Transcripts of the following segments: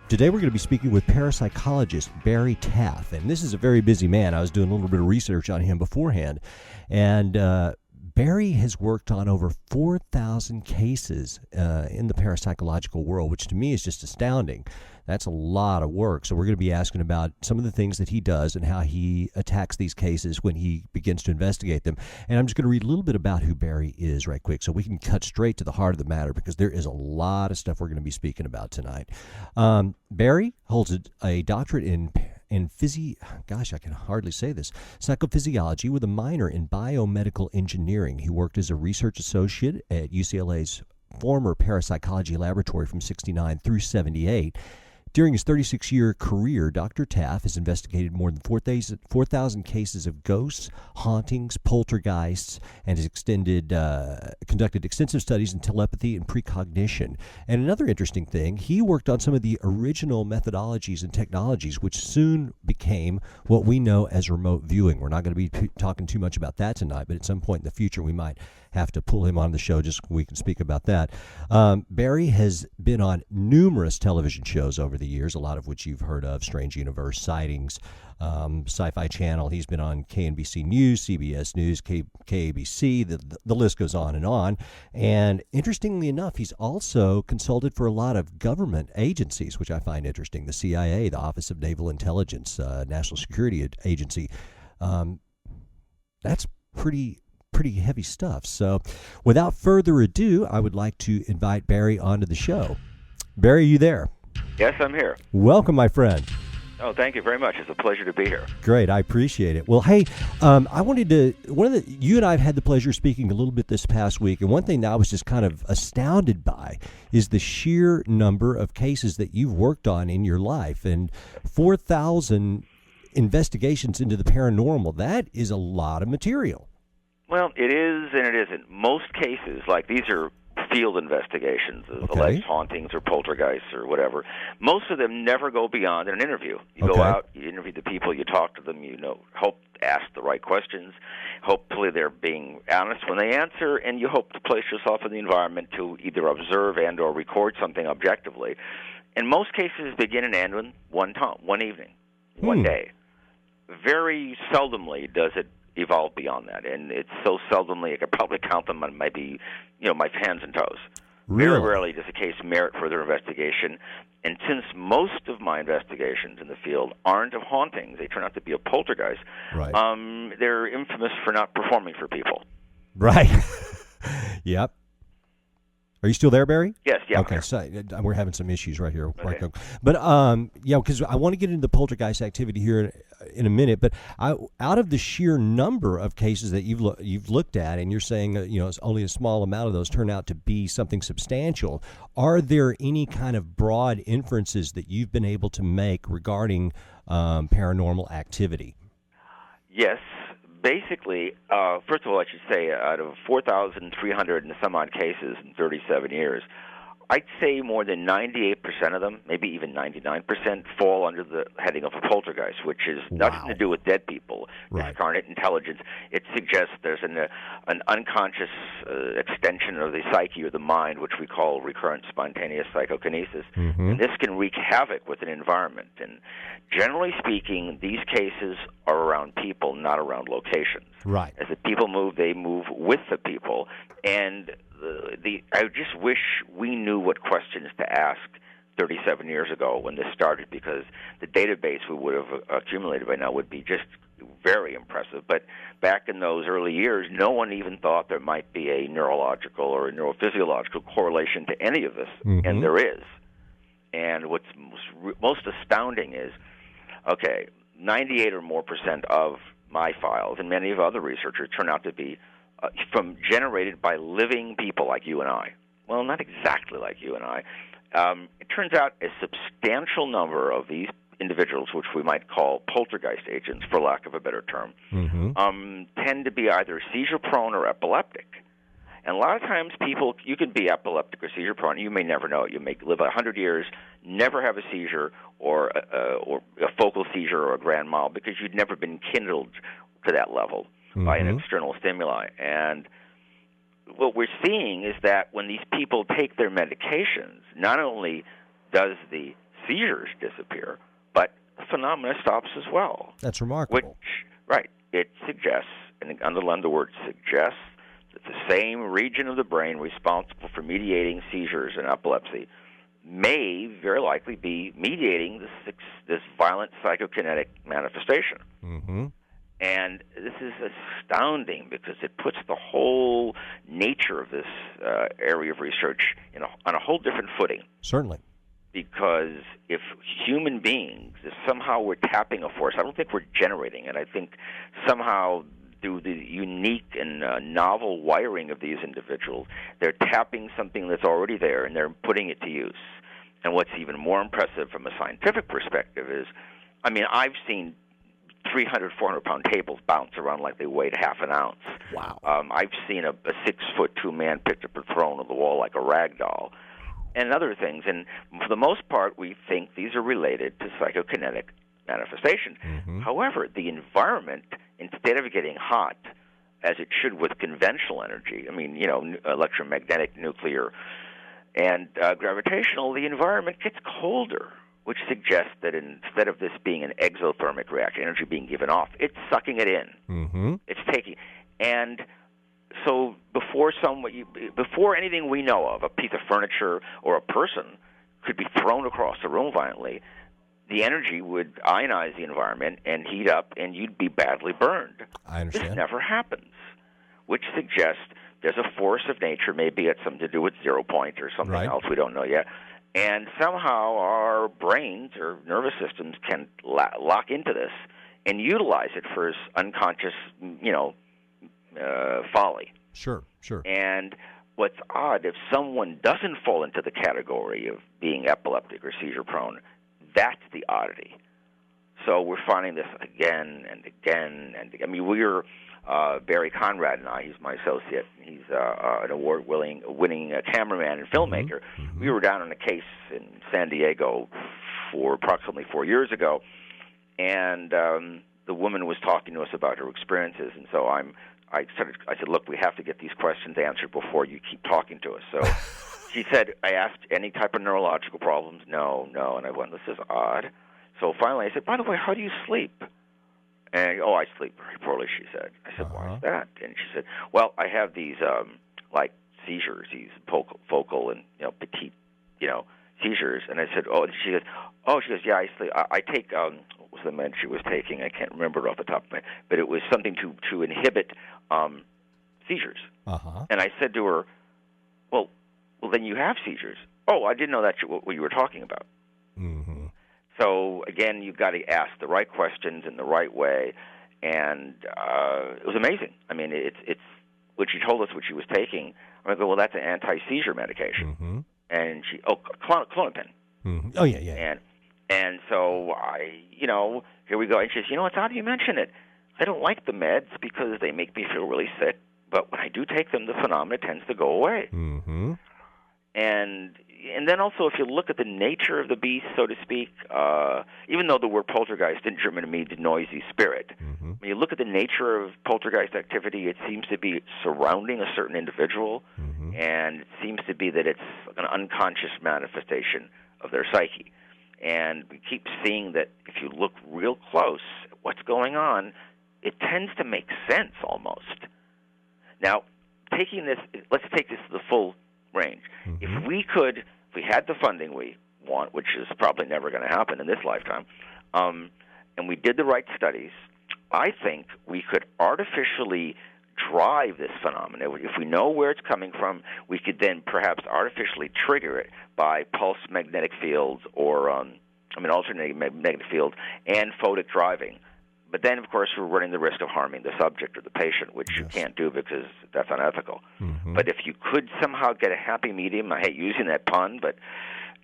Today we're going to be speaking with parapsychologist Barry Taff, and this is a very busy man. I was doing a little bit of research on him beforehand, and Barry has worked on over 4,000 cases in the parapsychological world, which to me is just astounding. That's a lot of work. So we're going to be asking about some of the things that he does and how he attacks these cases when he begins to investigate them. And I'm just going to read a little bit about who Barry is right quick so we can cut straight to the heart of the matter, because there is a lot of stuff we're going to be speaking about tonight. Barry holds a doctorate in I can hardly say this, psychophysiology with a minor in biomedical engineering. He worked as a research associate at UCLA's former Parapsychology Laboratory from 1969 through 1978. During his 36-year career, Dr. Taff has investigated more than 4,000 cases of ghosts, hauntings, poltergeists, and has conducted extensive studies in telepathy and precognition. And another interesting thing, he worked on some of the original methodologies and technologies, which soon became what we know as remote viewing. We're not going to be talking too much about that tonight, but at some point in the future, we might have to pull him on the show just so we can speak about that. Barry has been on numerous television shows over the years, a lot of which you've heard of: Strange Universe, Sightings, Sci-Fi Channel. He's been on KNBC News, CBS News, KABC. The list goes on. And interestingly enough, he's also consulted for a lot of government agencies, which I find interesting: the CIA, the Office of Naval Intelligence, National Security Agency. That's pretty heavy stuff. So without further ado, I would like to invite Barry onto the show. Barry, are you there? Yes, I'm here. Welcome, my friend. Oh, thank you very much. It's a pleasure to be here. Great, I appreciate it. Well, hey, I wanted to, you and I have had the pleasure of speaking a little bit this past week, and one thing that I was just kind of astounded by is the sheer number of cases that you've worked on in your life, and 4,000 investigations into the paranormal. That is a lot of material. Well, it is and it isn't. Most cases, like these are field investigations, alleged hauntings or poltergeists or whatever. Most of them never go beyond an interview. You go out, you interview the people, you talk to them, hope to ask the right questions. Hopefully they're being honest when they answer, and you hope to place yourself in the environment to either observe and or record something objectively. And most cases begin and end in one evening, one day. Very seldomly does it evolve beyond that, and it's so seldomly I could probably count them on maybe, my hands and toes. Really? Very rarely does a case merit further investigation, and since most of my investigations in the field aren't of hauntings, they turn out to be a poltergeist. Right. They're infamous for not performing for people. Right. Yep. Are you still there, Barry? Yes, yeah. Okay, so we're having some issues right here. Okay. But, because I want to get into the poltergeist activity here in a minute, but out of the sheer number of cases that you've looked at, and you're saying, it's only a small amount of those turn out to be something substantial, are there any kind of broad inferences that you've been able to make regarding paranormal activity? Yes. Basically, first of all, I should say, out of 4,300 and some odd cases in 37 years, I'd say more than 98% of them, maybe even 99%, fall under the heading of a poltergeist, which is nothing to do with dead people, discarnate intelligence. It suggests there's an unconscious extension of the psyche or the mind, which we call recurrent spontaneous psychokinesis. Mm-hmm. And this can wreak havoc with an environment. And generally speaking, these cases are around people, not around locations. Right. As the people move, they move with the people. And I just wish we knew what questions to ask 37 years ago when this started, because the database we would have accumulated by now would be just very impressive. But back in those early years, no one even thought there might be a neurological or a neurophysiological correlation to any of this, and there is. And what's most astounding is, 98 or more % of my files and many of other researchers turn out to be generated by living people like you and I. Well, not exactly like you and I. It turns out a substantial number of these individuals, which we might call poltergeist agents, for lack of a better term, tend to be either seizure-prone or epileptic. And a lot of times you can be epileptic or seizure-prone. You may never know it. You may live 100 years, never have a seizure or a focal seizure or a grand mal, because you'd never been kindled to that level by an external stimuli. And what we're seeing is that when these people take their medications, not only does the seizures disappear, but the phenomena stops as well. That's remarkable. It suggests, and underline the word suggests, that the same region of the brain responsible for mediating seizures and epilepsy may very likely be mediating this violent psychokinetic manifestation. Mm-hmm. And this is astounding because it puts the whole nature of this area of research on a whole different footing. Certainly. Because if human beings, if somehow we're tapping a force, I don't think we're generating it. I think somehow through the unique and novel wiring of these individuals, they're tapping something that's already there and they're putting it to use. And what's even more impressive from a scientific perspective is, I've seen 300, 400-pound tables bounce around like they weighed half an ounce. Wow. I've seen a 6'2" man picked up and thrown on the wall like a rag doll, and other things. And for the most part, we think these are related to psychokinetic manifestations. Mm-hmm. However, the environment, instead of getting hot, as it should with conventional energy, electromagnetic, nuclear, and gravitational, the environment gets colder, which suggests that instead of this being an exothermic reaction, energy being given off, it's sucking it in. Mm-hmm. It's taking, and so before anything we know of, a piece of furniture or a person could be thrown across the room violently, the energy would ionize the environment and heat up, and you'd be badly burned. I understand. This never happens, which suggests there's a force of nature, maybe it's something to do with 0 point or something else we don't know yet, and somehow our brains or nervous systems can lock into this and utilize it for unconscious, folly. Sure. And what's odd, if someone doesn't fall into the category of being epileptic or seizure-prone, that's the oddity. So we're finding this again and again and again. We're Barry Conrad and I, he's my associate. He's an award-winning cameraman and filmmaker. Mm-hmm. We were down on a case in San Diego for approximately 4 years ago, and the woman was talking to us about her experiences, and so I said, look, we have to get these questions answered before you keep talking to us. So she said, I asked any type of neurological problems. No. And I went, this is odd. So finally I said, by the way, how do you sleep? And, I sleep very poorly, she said. I said, why is that? And she said, well, I have these, like seizures, these focal and, petite, seizures. And I said, she goes, yeah, I sleep. I take, what was the med she was taking? I can't remember it off the top of my head, but it was something to inhibit seizures. Uh-huh. And I said to her, well, then you have seizures. Oh, I didn't know that's what you were talking about. Mm-hmm. So, again, you've got to ask the right questions in the right way, and it was amazing. It's when she told us what she was taking, I go, well, that's an anti-seizure medication. Mm-hmm. And she, Clonopin. Mm-hmm. Oh, yeah. And so here we go. And she says, it's odd you mention it. I don't like the meds because they make me feel really sick, but when I do take them, the phenomena tends to go away. Mm-hmm. And then also, if you look at the nature of the beast, so to speak, even though the word poltergeist in German means noisy spirit, mm-hmm. when you look at the nature of poltergeist activity, it seems to be surrounding a certain individual, mm-hmm. and it seems to be that it's an unconscious manifestation of their psyche. And we keep seeing that if you look real close at what's going on, it tends to make sense almost. Now, let's take this to the full range. Mm-hmm. If we had the funding we want, which is probably never going to happen in this lifetime, and we did the right studies, I think we could artificially drive this phenomenon. If we know where it's coming from, we could then perhaps artificially trigger it by pulse magnetic fields or alternating magnetic fields and photic driving. But then, of course, we're running the risk of harming the subject or the patient, which you can't do because that's unethical. Mm-hmm. But if you could somehow get a happy medium, I hate using that pun, but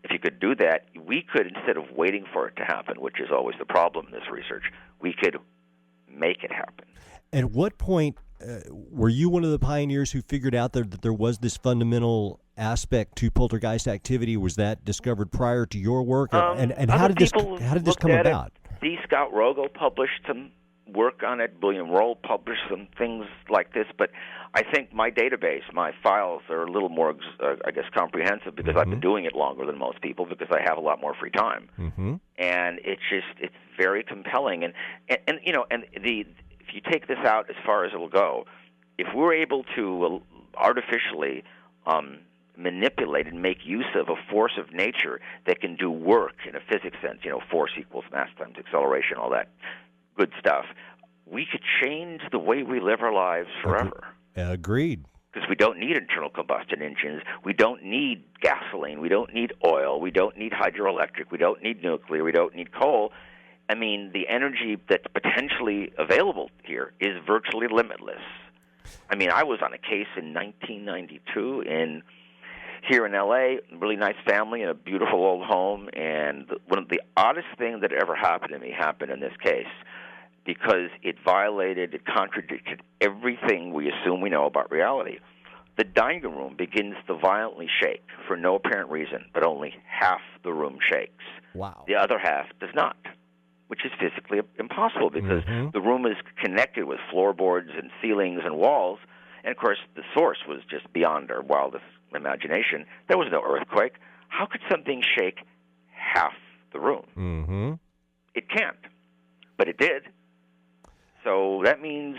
if you could do that, we could, instead of waiting for it to happen, which is always the problem in this research, we could make it happen. At what point were you one of the pioneers who figured out that there was this fundamental aspect to poltergeist activity? Was that discovered prior to your work? And how did this come about? D. Scott Rogo published some work on it. William Roll published some things like this, but I think my database, my files are a little more, I guess, comprehensive because I've been doing it longer than most people because I have a lot more free time. And it's very compelling. And if you take this out as far as it will go, if we're able to artificially manipulate and make use of a force of nature that can do work in a physics sense, force equals mass times acceleration, all that good stuff, we could change the way we live our lives forever. Agreed. Because we don't need internal combustion engines. We don't need gasoline. We don't need oil. We don't need hydroelectric. We don't need nuclear. We don't need coal. I mean, the energy that's potentially available here is virtually limitless. I mean, I was on a case in 1992 here in L.A., a really nice family in a beautiful old home, and one of the oddest things that ever happened to me happened in this case because it contradicted everything we assume we know about reality. The dining room begins to violently shake for no apparent reason, but only half the room shakes. Wow. The other half does not, which is physically impossible because the room is connected with floorboards and ceilings and walls, and of course the source was just beyond our wildest imagination. There was no earthquake. How could something shake half the room? It can't, but it did. So that means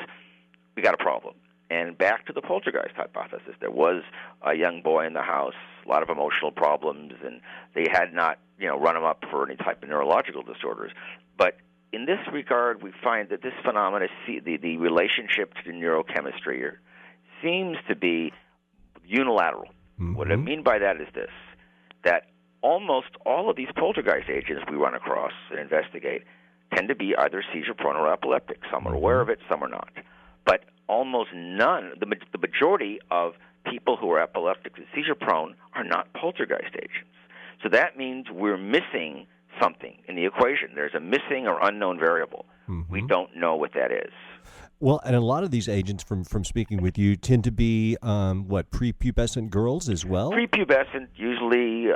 we got a problem. And back to the poltergeist hypothesis. There was a young boy in the house, a lot of emotional problems, and they had not, run him up for any type of neurological disorders. But in this regard, we find that this phenomenon, the relationship to neurochemistry, seems to be unilateral. What I mean by that is this, that almost all of these poltergeist agents we run across and investigate tend to be either seizure-prone or epileptic. Some are aware of it, some are not. But almost none, the majority of people who are epileptic and seizure-prone are not poltergeist agents. So that means we're missing something in the equation. There's a missing or unknown variable. We don't know what that is. Well, and a lot of these agents, from speaking with you, tend to be, prepubescent girls as well? Prepubescent, usually,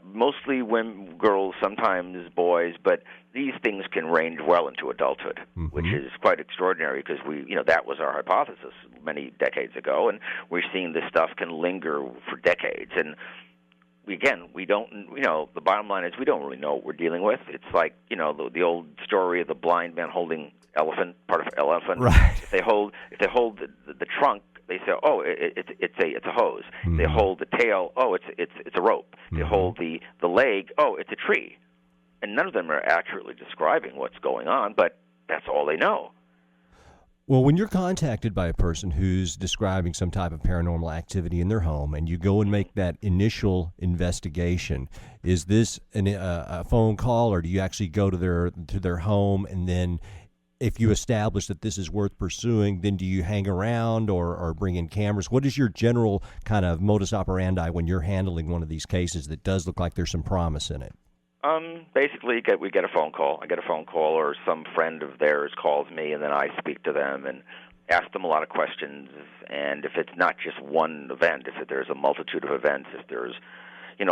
mostly women, girls, sometimes boys, but these things can range well into adulthood, which is quite extraordinary because that was our hypothesis many decades ago, and we're seeing this stuff can linger for decades. And we don't, the bottom line is we don't really know what we're dealing with. It's like, the old story of the blind man holding part of elephant. Right. If they hold the trunk, they say, oh, it's a hose. They hold the tail, oh, it's a rope. They hold the leg, oh, it's a tree. And none of them are accurately describing what's going on, but that's all they know. Well, when you're contacted by a person who's describing some type of paranormal activity in their home and you go and make that initial investigation, is this a phone call, or do you actually go to their home, and then if you establish that this is worth pursuing, then do you hang around or bring in cameras? What is your general kind of modus operandi when you're handling one of these cases that does look like there's some promise in it? Basically, we get a phone call. I get a phone call, or some friend of theirs calls me, and then I speak to them and ask them a lot of questions. And if it's not just one event, if there's a multitude of events, if there's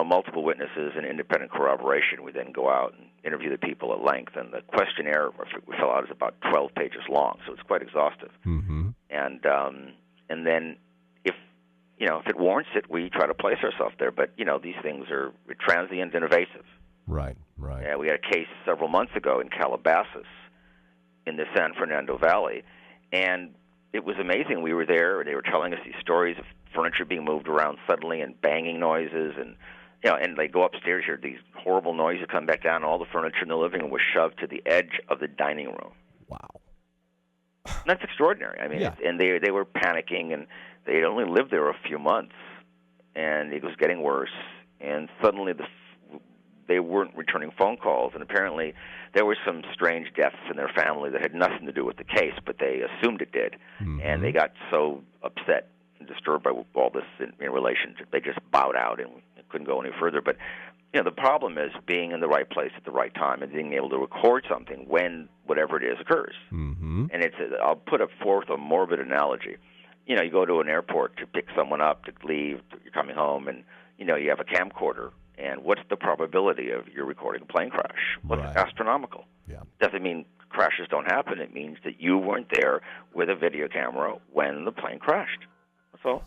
multiple witnesses and independent corroboration, we then go out and interview the people at length. And the questionnaire we fill out is about 12 pages long, so it's quite exhaustive. And then if it warrants it, we try to place ourselves there. But these things are transient and evasive. Right. Yeah, we had a case several months ago in Calabasas, in the San Fernando Valley, and it was amazing. We were there, and they were telling us these stories of furniture being moved around suddenly and banging noises, and and they go upstairs, hear these horrible noises, come back down, and all the furniture in the living room was shoved to the edge of the dining room. Wow. And that's extraordinary. I mean, and they were panicking, and they had only lived there a few months, and it was getting worse, and suddenly they weren't returning phone calls, and apparently there were some strange deaths in their family that had nothing to do with the case, but they assumed it did, and they got so upset and disturbed by all this in relation to, they just bowed out and couldn't go any further. But the problem is being in the right place at the right time and being able to record something when whatever it is occurs. And I'll put forth a morbid analogy. You go to an airport to pick someone up to leave, you're coming home, and you have a camcorder. And what's the probability of you recording a plane crash? Well, Right. it's astronomical. Yeah. Doesn't mean crashes don't happen. It means that you weren't there with a video camera when the plane crashed. That's all.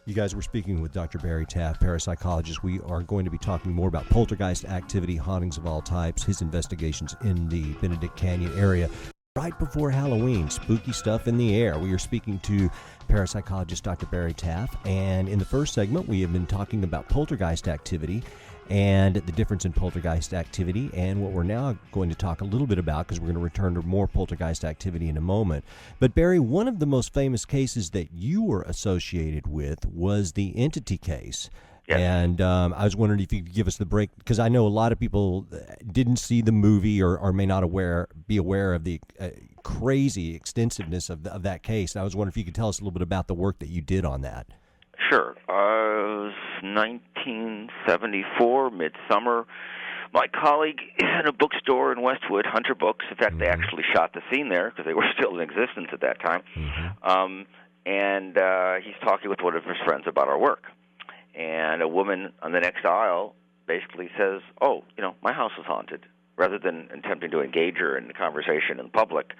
You guys were speaking with Dr. Barry Taff, parapsychologist. We are going to be talking more about poltergeist activity, hauntings of all types, his investigations in the Benedict Canyon area. Right before Halloween, spooky stuff in the air. We are speaking to parapsychologist Dr. Barry Taff, and in the first segment, we have been talking about poltergeist activity and the difference in poltergeist activity, and what we're now going to talk a little bit about, because we're going to return to more poltergeist activity in a moment. But Barry, one of the most famous cases that you were associated with was the entity case. Yes. And I was wondering if you could give us the break, because I know a lot of people didn't see the movie or may not be aware of the crazy extensiveness of that case. And I was wondering if you could tell us a little bit about the work that you did on that. Sure. It was 1974, midsummer. My colleague is in a bookstore in Westwood, Hunter Books. In fact, they actually shot the scene there because they were still in existence at that time. And he's talking with one of his friends about our work. And a woman on the next aisle basically says, "Oh, my house is haunted." Rather than attempting to engage her in the conversation in public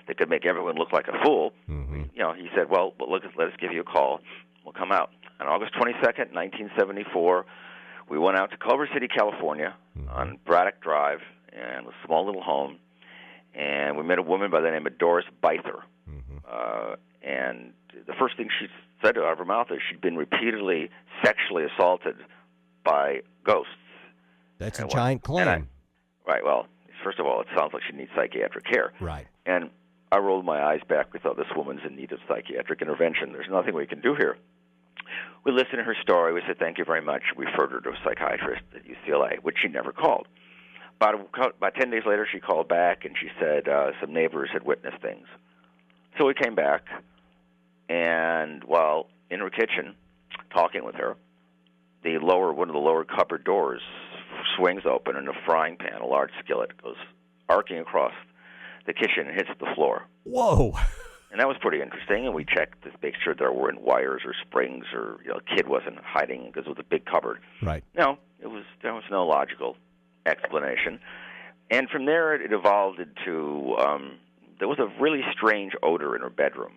that could make everyone look like a fool, he said, "Well, let us give you a call. We'll come out." On August 22nd, 1974, we went out to Culver City, California, on Braddock Drive, and a small little home, and we met a woman by the name of Doris Bither. And the first thing she said out of her mouth is she'd been repeatedly sexually assaulted by ghosts. That's a giant claim. Right, well, first of all, it sounds like she needs psychiatric care. Right. And I rolled my eyes back. We thought, this woman's in need of psychiatric intervention. There's nothing we can do here. We listened to her story. We said, "Thank you very much." We referred her to a psychiatrist at UCLA, which she never called. About 10 days later, she called back, and she said some neighbors had witnessed things. So we came back, and while in her kitchen talking with her, one of the lower cupboard doors swings open, and a frying pan, a large skillet, goes arcing across the kitchen and hits the floor. Whoa! And that was pretty interesting, and we checked to make sure there weren't wires or springs or a kid wasn't hiding because it was a big cupboard. Right. No, there was no logical explanation. And from there, it evolved into there was a really strange odor in her bedroom.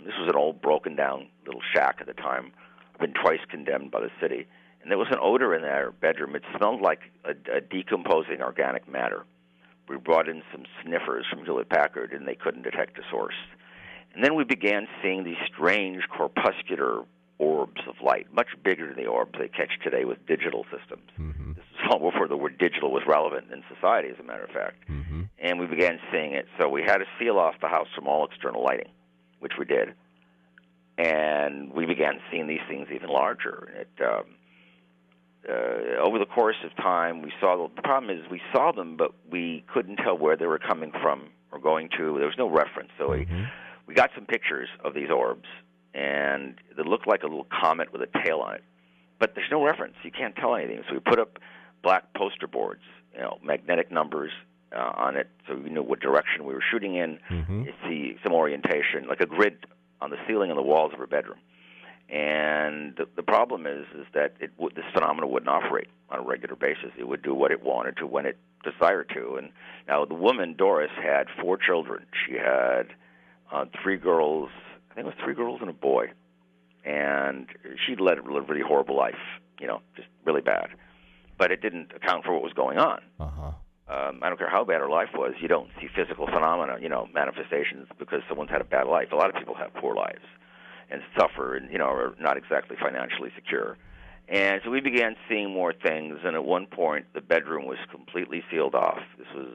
This was an old, broken-down little shack at the time. I've been twice condemned by the city. And there was an odor in her bedroom. It smelled like a decomposing organic matter. We brought in some sniffers from Hewlett-Packard, and they couldn't detect a source. And then we began seeing these strange corpuscular orbs of light, much bigger than the orbs they catch today with digital systems. This is long before the word digital was relevant in society, as a matter of fact. And we began seeing it. So we had to seal off the house from all external lighting, which we did. And we began seeing these things even larger. Over the course of time, the problem is we saw them, but we couldn't tell where they were coming from or going to. There was no reference. So we got some pictures of these orbs, and they looked like a little comet with a tail on it. But there's no reference. You can't tell anything. So we put up black poster boards, magnetic numbers on it, so we knew what direction we were shooting in. You see some orientation, like a grid on the ceiling and the walls of her bedroom. And the problem is that this phenomenon wouldn't operate on a regular basis. It would do what it wanted to when it desired to. And now the woman, Doris, had 4 children. She had 3 girls. I think it was 3 girls and a boy. And she'd led a really horrible life, just really bad. But it didn't account for what was going on. I don't care how bad her life was. You don't see physical phenomena, manifestations because someone's had a bad life. A lot of people have poor lives and suffer and, are not exactly financially secure. And so we began seeing more things, and at one point the bedroom was completely sealed off. This was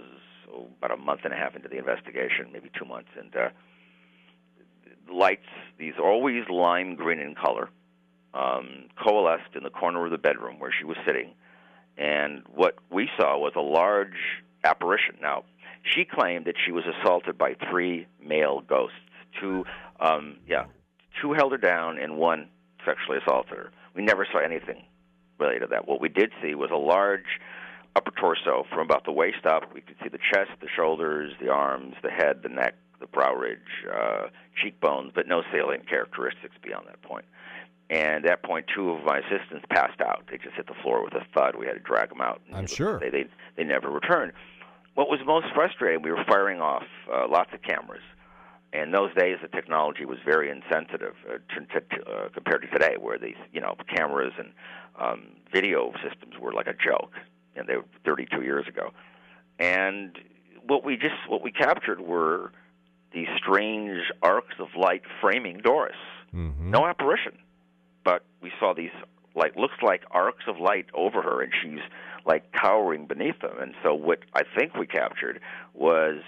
about a month and a half into the investigation, maybe 2 months. And the lights, these are always lime green in color, coalesced in the corner of the bedroom where she was sitting. And what we saw was a large apparition. Now, she claimed that she was assaulted by 3 male ghosts. 2 held her down and 1 sexually assaulted her. We never saw anything related to that. What we did see was a large upper torso from about the waist up. We could see the chest, the shoulders, the arms, the head, the neck, the brow ridge, cheekbones, but no salient characteristics beyond that point. And at that point, two of my assistants passed out. They just hit the floor with a thud. We had to drag them out. I'm sure. They never returned. What was most frustrating, we were firing off lots of cameras. In those days, the technology was very insensitive compared to today, where these, cameras and video systems were like a joke, and they were 32 years ago. And what we captured were these strange arcs of light framing Doris. Mm-hmm. No apparition, but we saw these looks like arcs of light over her, and she's like cowering beneath them. And so what I think we captured was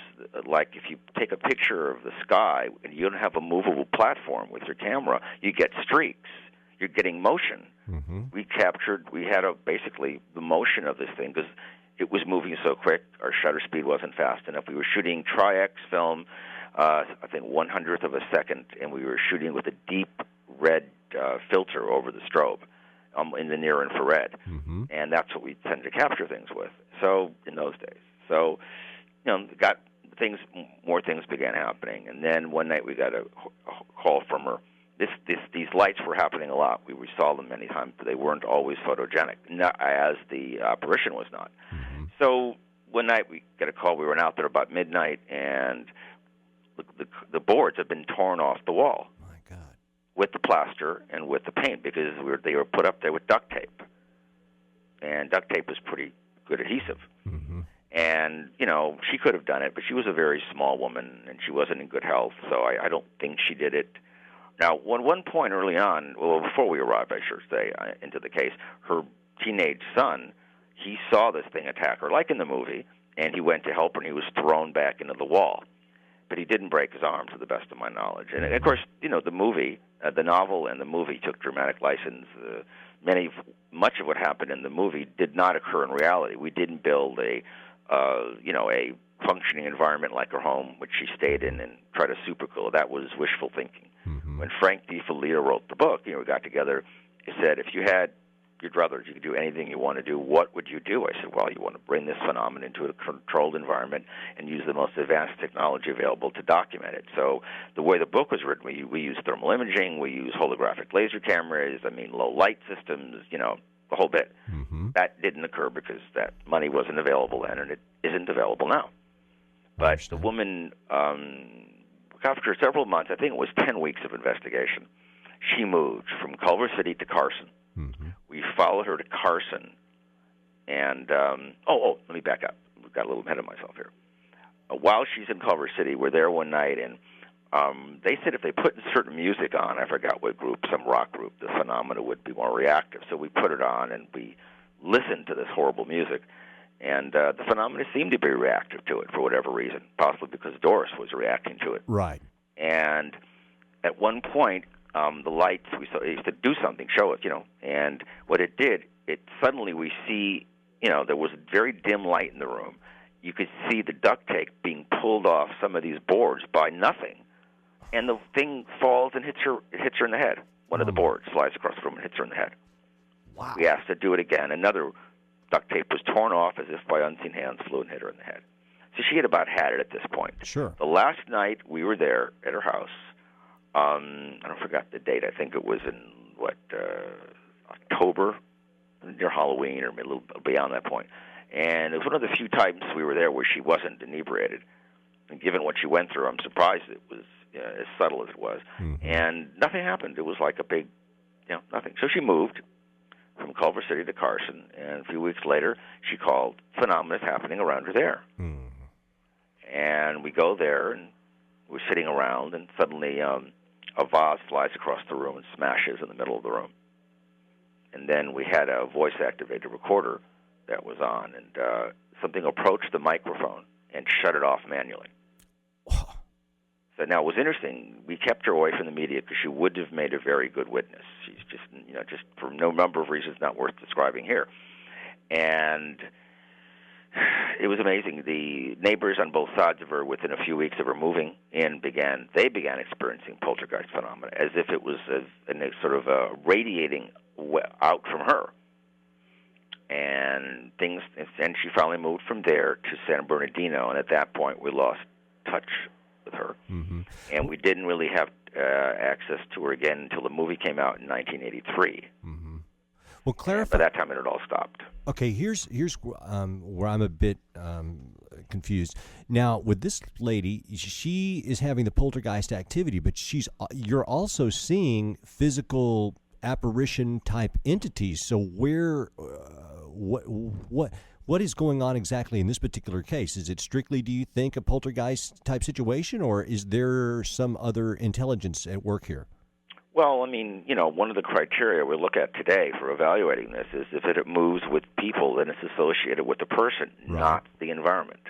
like if you take a picture of the sky and you don't have a movable platform with your camera, you get streaks. You're getting motion. Mm-hmm. We had basically the motion of this thing because it was moving so quick. Our shutter speed wasn't fast enough. We were shooting Tri-X film, I think 1/100th of a second, and we were shooting with a deep red filter over the strobe. In the near infrared, mm-hmm. and that's what we tend to capture things with. So in those days, more things began happening, and then one night we got a call from her. These lights were happening a lot. We saw them many times, but they weren't always photogenic, as the apparition was not. Mm-hmm. So one night we got a call. We were out there about midnight, and the boards had been torn off the wall. With the plaster and with the paint, because they were put up there with duct tape, and duct tape is pretty good adhesive. Mm-hmm. And she could have done it, but she was a very small woman and she wasn't in good health, so I don't think she did it. Now, at one point early on, before we arrived, I should say, into the case, her teenage son, he saw this thing attack her, like in the movie, and he went to help her, and he was thrown back into the wall. But he didn't break his arm, to the best of my knowledge. And of course, the movie, the novel and the movie took dramatic license. Much of what happened in the movie did not occur in reality. We didn't build a functioning environment like her home, which she stayed in, and try to supercool. That was wishful thinking. Mm-hmm. When Frank DiFalia wrote the book, we got together. He said, if you had your druthers, you could do anything you want to do, what would you do? I said, well, you want to bring this phenomenon into a controlled environment and use the most advanced technology available to document it. So the way the book was written, we use thermal imaging, we use holographic laser cameras, low light systems, the whole bit. Mm-hmm. That didn't occur because that money wasn't available then, and it isn't available now. But the woman, after several months, I think it was 10 weeks of investigation, she moved from Culver City to Carson. Mm-hmm. We followed her to Carson, and let me back up. I've got a little ahead of myself here. While she's in Culver City, we're there one night, and they said if they put certain music on, I forgot what group, some rock group, the phenomena would be more reactive. So we put it on, and we listened to this horrible music, and the phenomena seemed to be reactive to it for whatever reason, possibly because Doris was reacting to it. Right. And at one point, the lights, we saw, it used to do something, show us, and what it did, suddenly we see, there was a very dim light in the room. You could see the duct tape being pulled off some of these boards by nothing, and the thing falls and hits her in the head. One of the boards flies across the room and hits her in the head. Wow. We asked to do it again. Another duct tape was torn off as if by unseen hands flew and hit her in the head. So she had about had it at this point. Sure. The last night we were there at her house, I forgot the date. I think it was in, October, near Halloween or a little beyond that point. And it was one of the few times we were there where she wasn't inebriated. And given what she went through, I'm surprised it was as subtle as it was. Mm-hmm. And nothing happened. It was like a big, nothing. So she moved from Culver City to Carson, and a few weeks later, she called, phenomena is happening around her there. Mm. And we go there, and we're sitting around, and suddenly a vase flies across the room and smashes in the middle of the room. And then we had a voice-activated recorder that was on, and something approached the microphone and shut it off manually. So now it was interesting. We kept her away from the media because she would have made a very good witness. She's just, just for no number of reasons not worth describing here. And it was amazing. The neighbors on both sides of her, within a few weeks of her moving in, began experiencing poltergeist phenomena as if it was radiating out from her. And she finally moved from there to San Bernardino, and at that point we lost touch with with her. Mm-hmm. And we didn't really have access to her again until the movie came out in 1983. Mm-hmm. Well, clarify. By that time, it had all stopped. Okay, here's where I'm a bit confused. Now, with this lady, she is having the poltergeist activity, but you're also seeing physical apparition type entities. So where, what is going on exactly in this particular case? Is it strictly, do you think, a poltergeist type situation, or is there some other intelligence at work here? Well, I mean, one of the criteria we look at today for evaluating this is if it moves with people, then it's associated with the person, right, not the environment.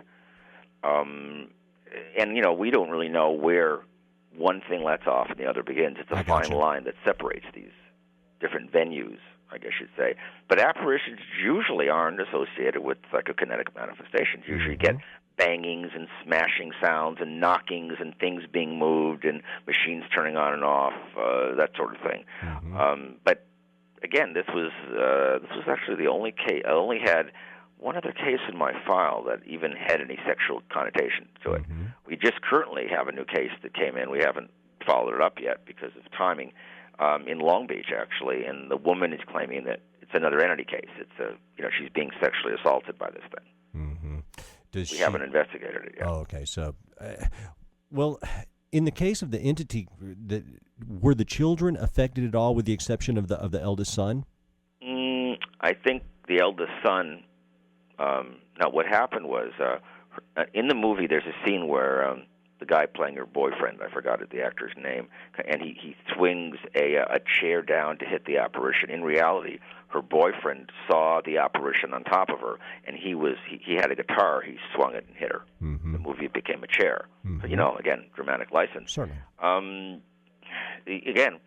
And, we don't really know where one thing lets off and the other begins. It's a fine line that separates these different venues, I guess you'd say. But apparitions usually aren't associated with psychokinetic manifestations. Usually mm-hmm. get bangings and smashing sounds and knockings and things being moved and machines turning on and off, that sort of thing. Mm-hmm. But again, this was actually the only case. I only had one other case in my file that even had any sexual connotation to it. Mm-hmm. We just currently have a new case that came in. We haven't followed it up yet because of timing. In Long Beach, actually, and the woman is claiming that it's another entity case. It's she's being sexually assaulted by this thing. Mm-hmm. We haven't investigated it yet. Oh, okay. So, well, in the case of the entity, were the children affected at all, with the exception of the eldest son? I think the eldest son. Now, what happened was in the movie, there's a scene where the guy playing her boyfriend, I forgot the actor's name, and he swings a chair down to hit the apparition. In reality, her boyfriend saw the apparition on top of her, and he had a guitar. He swung it and hit her. Mm-hmm. The movie became a chair. Mm-hmm. So, again, dramatic license. Certainly. Again,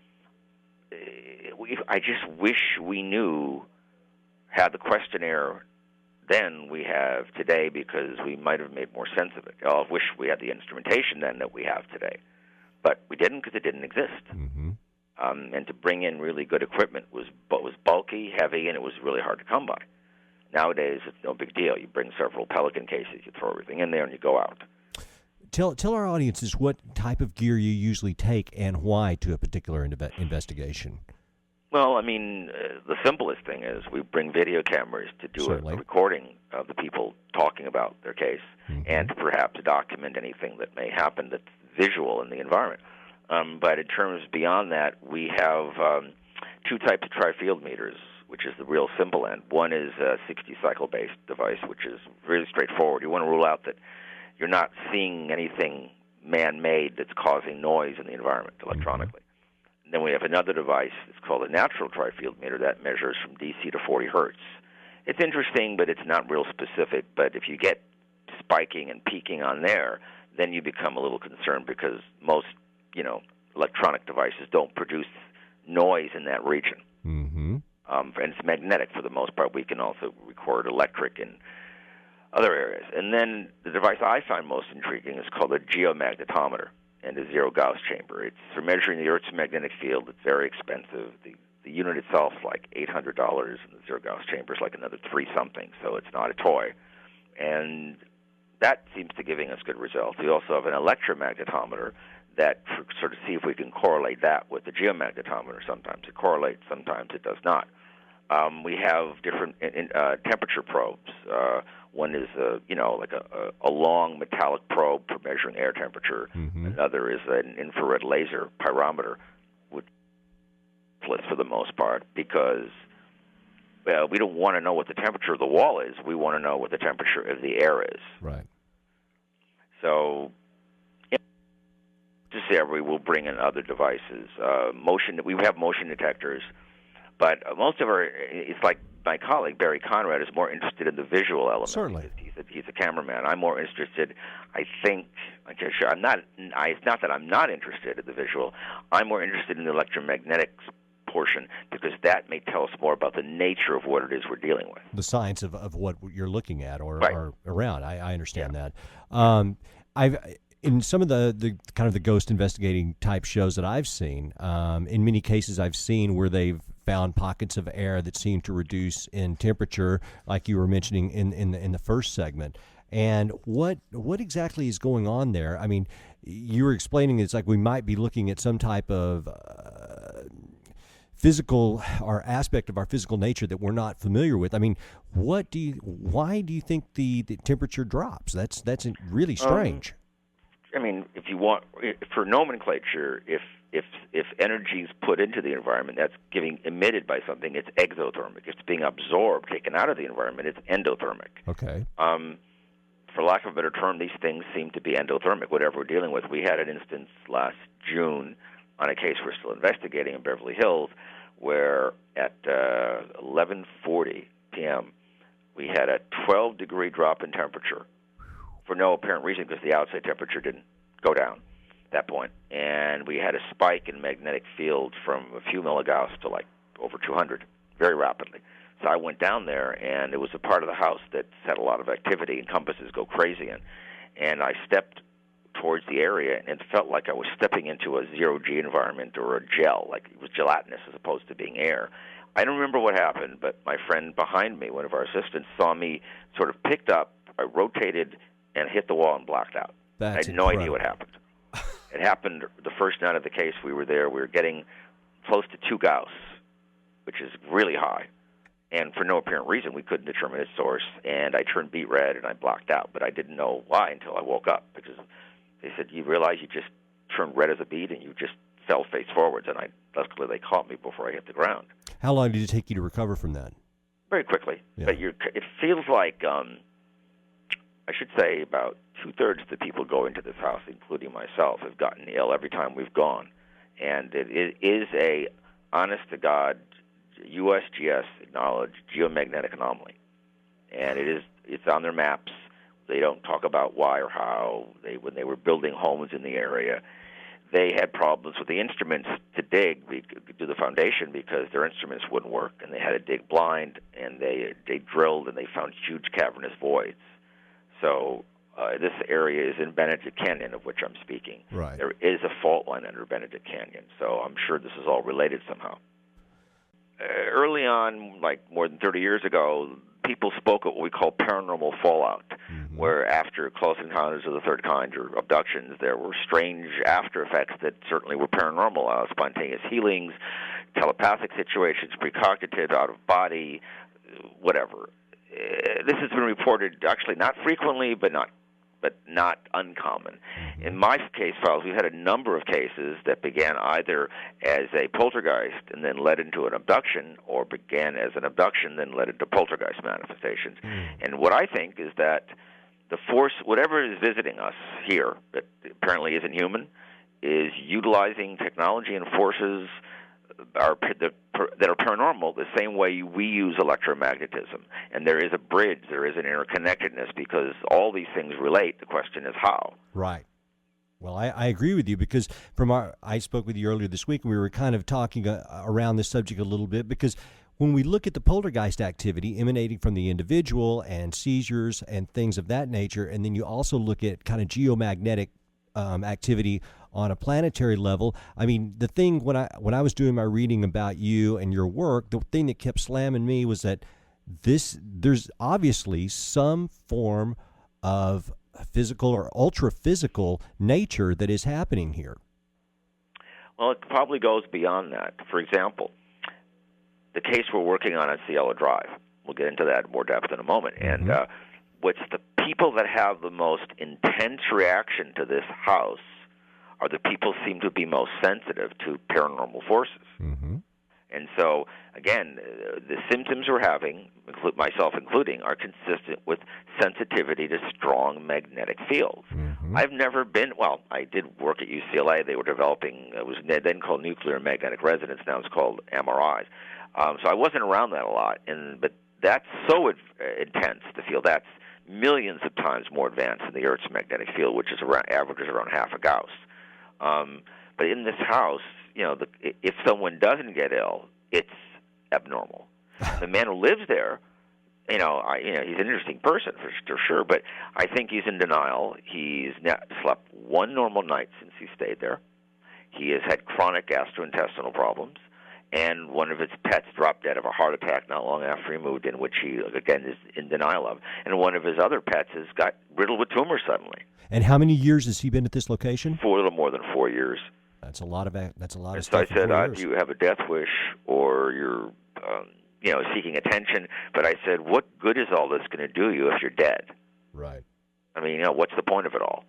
I just wish we had the questionnaire then we have today, because we might have made more sense of it. I wish we had the instrumentation then that we have today. But we didn't, because it didn't exist. Mm-hmm. And to bring in really good equipment was bulky, heavy, and it was really hard to come by. Nowadays, it's no big deal. You bring several Pelican cases, you throw everything in there, and you go out. Tell our audiences what type of gear you usually take and why to a particular investigation. Well, I mean, the simplest thing is we bring video cameras to do a recording of the people talking about their case, mm-hmm. and to perhaps document anything that may happen that's visual in the environment. But in terms beyond that, we have two types of tri-field meters, which is the real simple end. One is a 60-cycle-based device, which is really straightforward. You want to rule out that you're not seeing anything man-made that's causing noise in the environment electronically. Mm-hmm. Then we have another device. It's called a natural tri-field meter that measures from DC to 40 hertz. It's interesting, but it's not real specific. But if you get spiking and peaking on there, then you become a little concerned, because most, electronic devices don't produce noise in that region. Mm-hmm. And it's magnetic for the most part. We can also record electric in other areas. And then the device I find most intriguing is called a geomagnetometer and a zero Gauss chamber. It's for measuring the Earth's magnetic field. It's very expensive. The unit itself is like $800, and the zero Gauss chamber is like another $3-something, so it's not a toy. And that seems to be giving us good results. We also have an electromagnetometer that sort of see if we can correlate that with the geomagnetometer. Sometimes it correlates, sometimes it does not. We have different temperature probes. One is, like a long metallic probe for measuring air temperature. Mm-hmm. Another is an infrared laser pyrometer, which is for the most part, because we don't want to know what the temperature of the wall is. We want to know what the temperature of the air is. Right. So, we will bring in other devices. We have motion detectors, but most of it's like my colleague Barry Conrad is more interested in the visual element. Certainly, he's a cameraman. I'm more interested. I think I'm not. It's not that I'm not interested in the visual. I'm more interested in the electromagnetic portion, because that may tell us more about the nature of what it is we're dealing with. The science of what you're looking at or around. I understand that. In some of the kind of the ghost investigating type shows that I've seen, in many cases I've seen where they've found pockets of air that seem to reduce in temperature, like you were mentioning in the first segment. And what exactly is going on there? I mean, you were explaining it's like we might be looking at some type of physical or aspect of our physical nature that we're not familiar with. I mean, why do you think the temperature drops? That's really strange. I mean, if you want, for nomenclature, if energy is put into the environment, that's getting emitted by something. It's exothermic. It's being absorbed, taken out of the environment. It's endothermic. Okay. For lack of a better term, these things seem to be endothermic. Whatever we're dealing with, we had an instance last June on a case we're still investigating in Beverly Hills, where at 11:40 p.m. we had a 12-degree drop in temperature for no apparent reason, because the outside temperature didn't go down at that point. And we had a spike in magnetic field from a few milligauss to like over 200 very rapidly. So I went down there, and it was a part of the house that's had a lot of activity and compasses go crazy in. And I stepped towards the area, and it felt like I was stepping into a zero-G environment or a gel, like it was gelatinous as opposed to being air. I don't remember what happened, but my friend behind me, one of our assistants, saw me sort of picked up, I rotated, and hit the wall and blacked out. I had no idea what happened. It happened the first night of the case we were there. We were getting close to 2 Gauss, which is really high. And for no apparent reason, we couldn't determine its source. And I turned beet red, and I blacked out. But I didn't know why until I woke up, because they said, you realize you just turned red as a beet and you just fell face forwards. And luckily they caught me before I hit the ground. How long did it take you to recover from that? Very quickly. Yeah. But it feels like, I should say about 2/3 of the people go into this house, including myself, have gotten ill every time we've gone. And it is a honest-to-God, USGS acknowledged geomagnetic anomaly. And it's on their maps. They don't talk about why or how. When they were building homes in the area, they had problems with the instruments to do the foundation, because their instruments wouldn't work, and they had to dig blind, and they drilled, and they found huge cavernous voids. So this area is in Benedict Canyon, of which I'm speaking. Right. There is a fault line under Benedict Canyon, so I'm sure this is all related somehow. Early on, like more than 30 years ago, people spoke of what we call paranormal fallout, where after close encounters of the third kind or abductions, there were strange after effects that certainly were paranormal, spontaneous healings, telepathic situations, precognitive, out-of-body, whatever. This has been reported actually not frequently, but not uncommon. In my case files, we've had a number of cases that began either as a poltergeist and then led into an abduction, or began as an abduction then led into poltergeist manifestations. And what I think is that the force, whatever is visiting us here, that apparently isn't human, is utilizing technology and forces that are paranormal the same way we use electromagnetism. And there is a bridge, there is an interconnectedness, because all these things relate. The question is how. Right. Well, I agree with you, because I spoke with you earlier this week, and we were kind of talking around this subject a little bit, because when we look at the poltergeist activity emanating from the individual and seizures and things of that nature, and then you also look at kind of geomagnetic activity on a planetary level. I mean, the thing when I was doing my reading about you and your work, the thing that kept slamming me was that there's obviously some form of physical or ultra-physical nature that is happening here. Well, it probably goes beyond that. For example, the case we're working on at Cielo Drive, we'll get into that in more depth in a moment, and what's the people that have the most intense reaction to this house are the people who seem to be most sensitive to paranormal forces. And so, again, the symptoms we're having, myself including, are consistent with sensitivity to strong magnetic fields. I've never been, I did work at UCLA. They were developing, it was then called nuclear magnetic resonance, now it's called MRIs. So I wasn't around that a lot, but that's so intense, the field. That's millions of times more advanced than the Earth's magnetic field, which is averages around half a Gauss. But in this house, if someone doesn't get ill, it's abnormal. The man who lives there, he's an interesting person for sure, but I think he's in denial. He's slept one normal night since he stayed there. He has had chronic gastrointestinal problems, and one of its pets dropped dead of a heart attack not long after he moved in, which he, again, is in denial of. And one of his other pets has got riddled with tumors suddenly. And how many years has he been at this location? For a little more than 4 years. That's a lot of And stuff. so I said, in 4 years. do you have a death wish, or you're, seeking attention? But I said, what good is all this going to do you if you're dead? Right. I mean, what's the point of it all?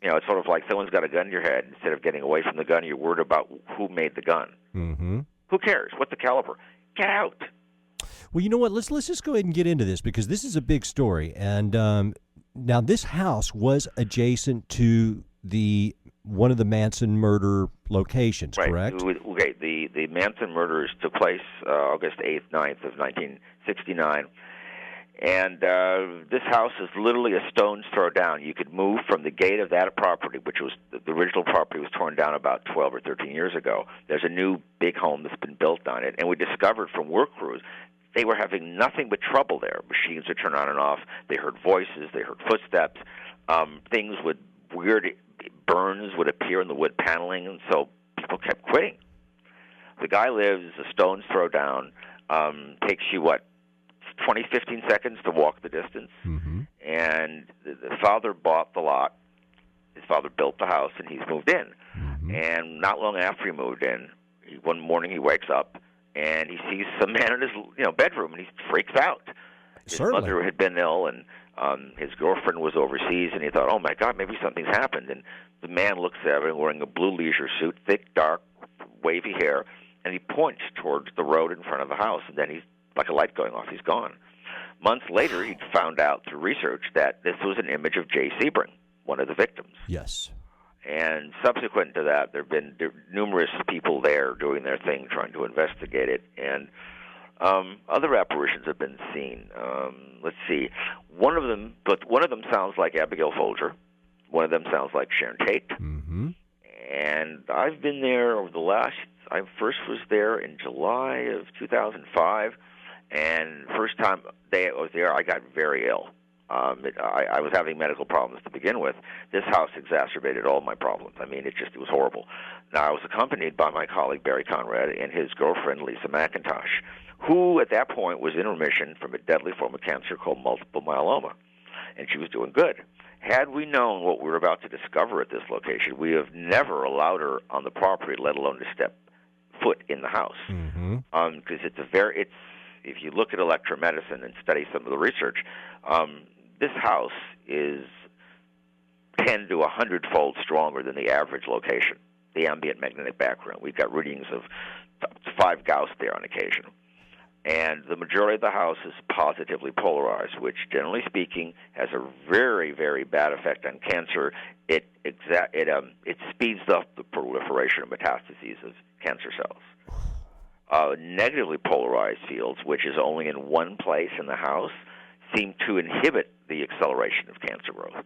It's sort of like someone's got a gun in your head. Instead of getting away from the gun, you're worried about who made the gun. Mm-hmm. Who cares? What's the caliber? Get out. Well, you know what? Let's just go ahead and get into this, because this is a big story. And now this house was adjacent to one of the Manson murder locations, right. Correct? Okay. The Manson murders took place August 8th, 9th of 1969. And this house is literally a stone's throw down. You could move from the gate of that property, which was the original property was torn down about 12 or 13 years ago. There's a new big home that's been built on it. And we discovered from work crews they were having nothing but trouble there. Machines would turn on and off. They heard voices. They heard footsteps. Things with weird burns would appear in the wood paneling, and so people kept quitting. The guy lives a stone's throw down. Takes you, 15 seconds to walk the distance. Mm-hmm. And the father bought the lot. His father built the house, and he's moved in. Mm-hmm. And not long after he moved in, one morning he wakes up, and he sees some man in his bedroom, and he freaks out. His Certainly. mother had been ill, and his girlfriend was overseas, and he thought, oh, my God, maybe something's happened. And the man looks at him wearing a blue leisure suit, thick, dark, wavy hair, and he points towards the road in front of the house, and then he's like a light going off, he's gone. Months later, he found out through research that this was an image of Jay Sebring, one of the victims. Yes. And subsequent to that, there have been numerous people there doing their thing, trying to investigate it. And other apparitions have been seen. Let's see. One of them sounds like Abigail Folger. One of them sounds like Sharon Tate. Mm-hmm. And I've been there over I first was there in July of 2005. And first time I was there, I got very ill. I was having medical problems to begin with. This house exacerbated all my problems. I mean, it was horrible. Now, I was accompanied by my colleague Barry Conrad and his girlfriend Lisa McIntosh, who at that point was in remission from a deadly form of cancer called multiple myeloma, and she was doing good. Had we known what we were about to discover at this location, we have never allowed her on the property, let alone to step foot in the house. Mm-hmm. Because if you look at electromedicine and study some of the research, this house is 10 to 100-fold stronger than the average location, the ambient magnetic background. We've got readings of 5 Gauss there on occasion. And the majority of the house is positively polarized, which, generally speaking, has a very, very bad effect on cancer. It speeds up the proliferation of metastases of cancer cells. Negatively polarized fields, which is only in one place in the house, seem to inhibit the acceleration of cancer growth.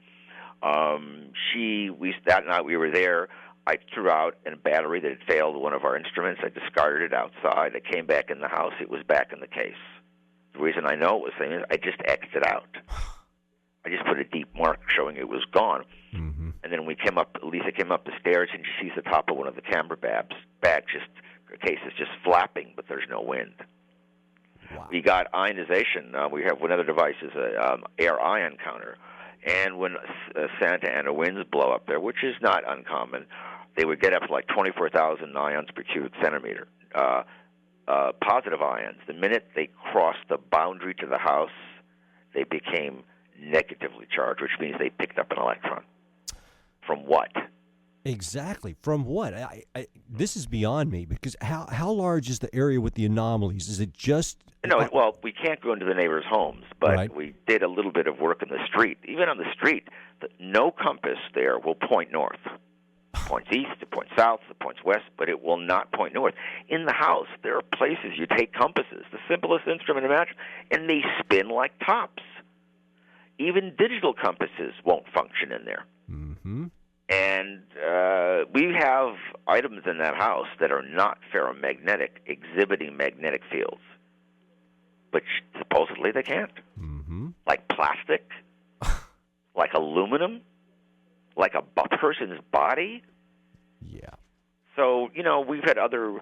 That night we were there, I threw out a battery that had failed one of our instruments. I discarded it outside. I came back in the house. It was back in the case. The reason I know it was the same is I just X'd it out. I just put a deep mark showing it was gone. Mm-hmm. And then Lisa came up the stairs, and she sees the top of one of the camera bags. Her case is just flapping, but there's no wind. Wow. We got ionization. We have one other device is a air ion counter. And when Santa Ana winds blow up there, which is not uncommon, they would get up to like 24,000 ions per cubic centimeter. Positive ions. The minute they crossed the boundary to the house, they became negatively charged, which means they picked up an electron. From what? Exactly. From what? This is beyond me, because how large is the area with the anomalies? Is it just... No, well, we can't go into the neighbors' homes, but right. We did a little bit of work in the street. Even on the street, no compass there will point north. It points east, it points south, it points west, but it will not point north. In the house, there are places you take compasses, the simplest instrument imaginable, and they spin like tops. Even digital compasses won't function in there. Mm-hmm. And we have items in that house that are not ferromagnetic, exhibiting magnetic fields. But supposedly they can't. Mm-hmm. Like plastic, like aluminum, like a person's body. Yeah. So, we've had other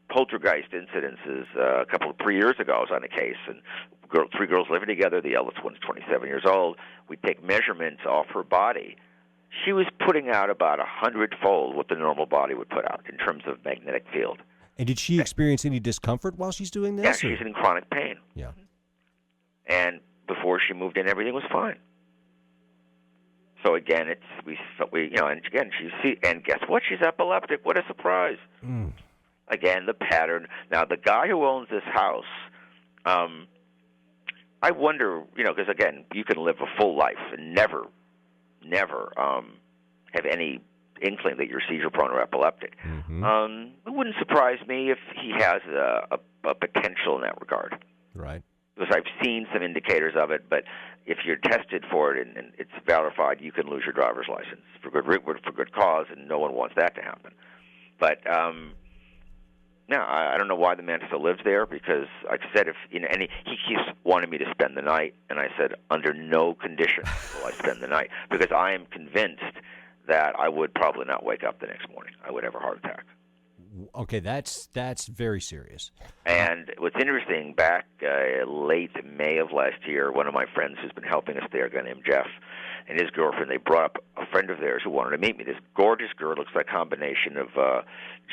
poltergeist incidences a couple of 3 years ago. I was on a case, and three girls living together. The eldest one's 27 years old. We'd take measurements off her body. She was putting out about 100-fold what the normal body would put out in terms of magnetic field. And did she experience any discomfort while she's doing this? Yeah, she's in chronic pain. Yeah. And before she moved in, everything was fine. So again, and guess what? She's epileptic. What a surprise! Mm. Again, the pattern. Now, the guy who owns this house, I wonder, because again, you can live a full life and never have any inkling that you're seizure-prone or epileptic. Mm-hmm. It wouldn't surprise me if he has a potential in that regard. Right. Because I've seen some indicators of it, but if you're tested for it and it's verified, you can lose your driver's license for good cause, and no one wants that to happen. But no, I don't know why the man still lives there, because like I said, he keeps wanting me to spend the night, and I said under no condition will I spend the night, because I am convinced that I would probably not wake up the next morning. I would have a heart attack. Okay, that's very serious. And what's interesting, back late May of last year, one of my friends who's been helping us there, a guy named Jeff, and his girlfriend, they brought up a friend of theirs who wanted to meet me. This gorgeous girl, looks like a combination of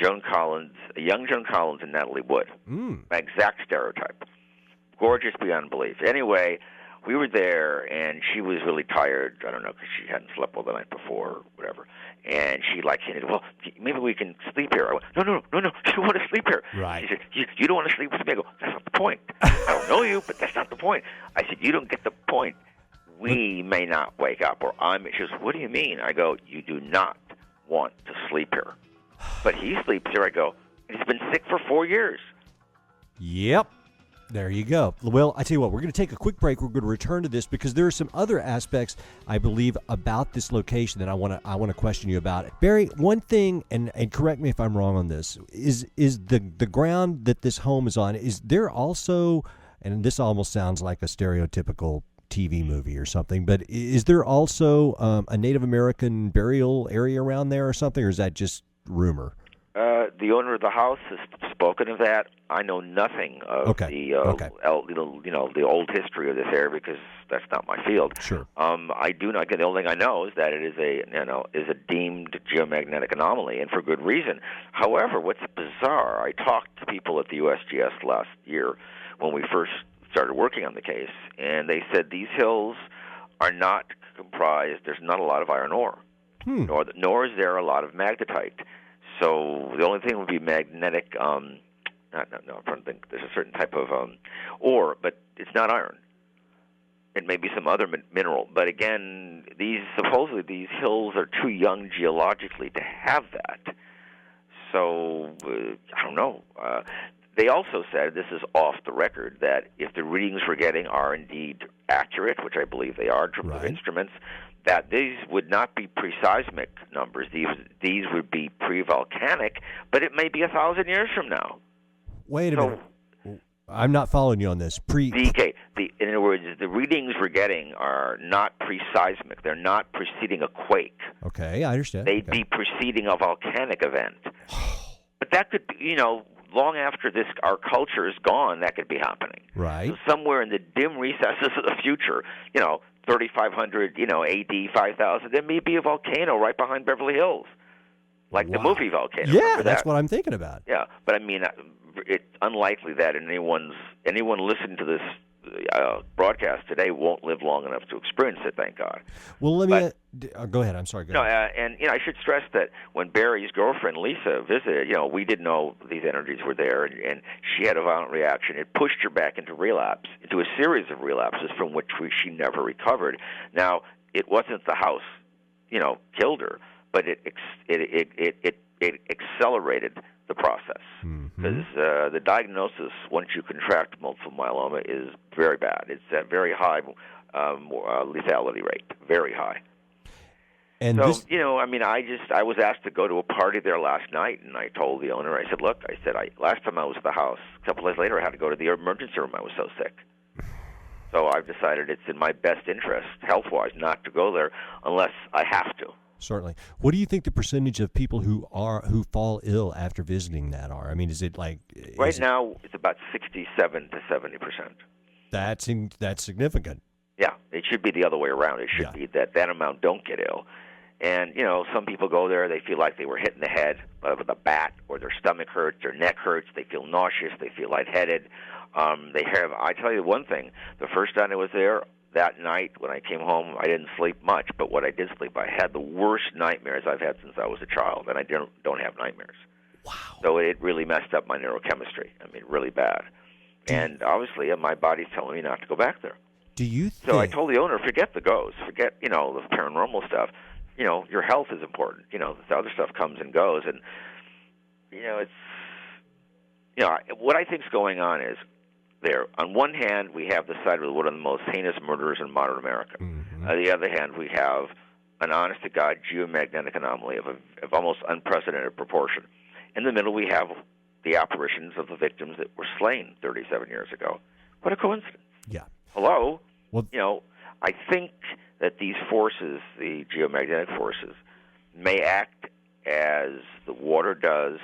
young Joan Collins and Natalie Wood. Exact stereotype. Gorgeous beyond belief. Anyway, we were there, and she was really tired. I don't know, because she hadn't slept well the night before or whatever. And she hinted, well, maybe we can sleep here. I went, no, you don't want to sleep here. Right. She said, you don't want to sleep with me? I go, that's not the point. I don't know you, but that's not the point. I said, you don't get the point. We may not wake up. She goes, what do you mean? I go, you do not want to sleep here. But he sleeps here. I go, he's been sick for 4 years. Yep. There you go. Well, I tell you what, we're going to take a quick break. We're going to return to this because there are some other aspects, I believe, about this location that I want to question you about. Barry, one thing, and correct me if I'm wrong on this, is the ground that this home is on, is there also, and this almost sounds like a stereotypical TV movie or something, but is there also a Native American burial area around there or something, or is that just rumor? The owner of the house has spoken of that. I know nothing of the old history of this area, because that's not my field. Sure. I do not. The only thing I know is that it is a deemed geomagnetic anomaly, and for good reason. However, what's bizarre, I talked to people at the USGS last year when we first started working on the case, and they said these hills are not comprised. There's not a lot of iron ore, nor is there a lot of magnetite. So the only thing would be magnetic. I'm trying to think. There's a certain type of ore, but it's not iron. It may be some other mineral. But again, supposedly these hills are too young geologically to have that. So I don't know. They also said, this is off the record, that if the readings we're getting are indeed accurate, which I believe they are, in terms of instruments, that these would not be pre-seismic numbers. These would be pre-volcanic, but it may be 1,000 years from now. Wait a minute. I'm not following you on this. In other words, the readings we're getting are not pre-seismic. They're not preceding a quake. Okay, I understand. They'd be preceding a volcanic event. But that could be, long after our culture is gone, that could be happening. Right. So somewhere in the dim recesses of the future, 3,500, AD 5,000, there may be a volcano right behind Beverly Hills, like the movie Volcano. Yeah, that's what I'm thinking about. Yeah, but I mean, it's unlikely that anyone listening to this broadcast today won't live long enough to experience it, thank God. Well, let me go ahead. I'm sorry. Go ahead. And I should stress that when Barry's girlfriend Lisa visited, we didn't know these energies were there, and she had a violent reaction. It pushed her back into a series of relapses from which she never recovered. Now, it wasn't the house, killed her, but it accelerated the process, because the diagnosis, once you contract multiple myeloma, is very bad. It's a very high lethality rate, very high. And so, I was asked to go to a party there last night, and I told the owner, I said, look, last time I was at the house, a couple days later, I had to go to the emergency room. I was so sick. So I've decided it's in my best interest, health-wise, not to go there unless I have to. Certainly. What do you think the percentage of people who fall ill after visiting that are? I mean, is it like Right now, it's about 67 to 70%. That's significant. Yeah, it should be the other way around. It should be that amount don't get ill. And, some people go there, they feel like they were hit in the head with a bat, or their stomach hurts, their neck hurts, they feel nauseous, they feel lightheaded. I tell you one thing, the first time I was there, that night when I came home, I didn't sleep much, but what I did sleep, I had the worst nightmares I've had since I was a child, and I don't have nightmares. Wow. So it really messed up my neurochemistry. I mean, really bad. And obviously, my body's telling me not to go back there. Do you think... So I told the owner, forget the ghosts, forget, the paranormal stuff. Your health is important. The other stuff comes and goes, and, it's... what I think's going on is, there. On one hand, we have the side of one of the most heinous murderers in modern America. Mm-hmm. On the other hand, we have an honest-to-God geomagnetic anomaly of almost unprecedented proportion. In the middle, we have the apparitions of the victims that were slain 37 years ago. What a coincidence. Yeah. Hello? Well, I think that these forces, the geomagnetic forces, may act as the water does,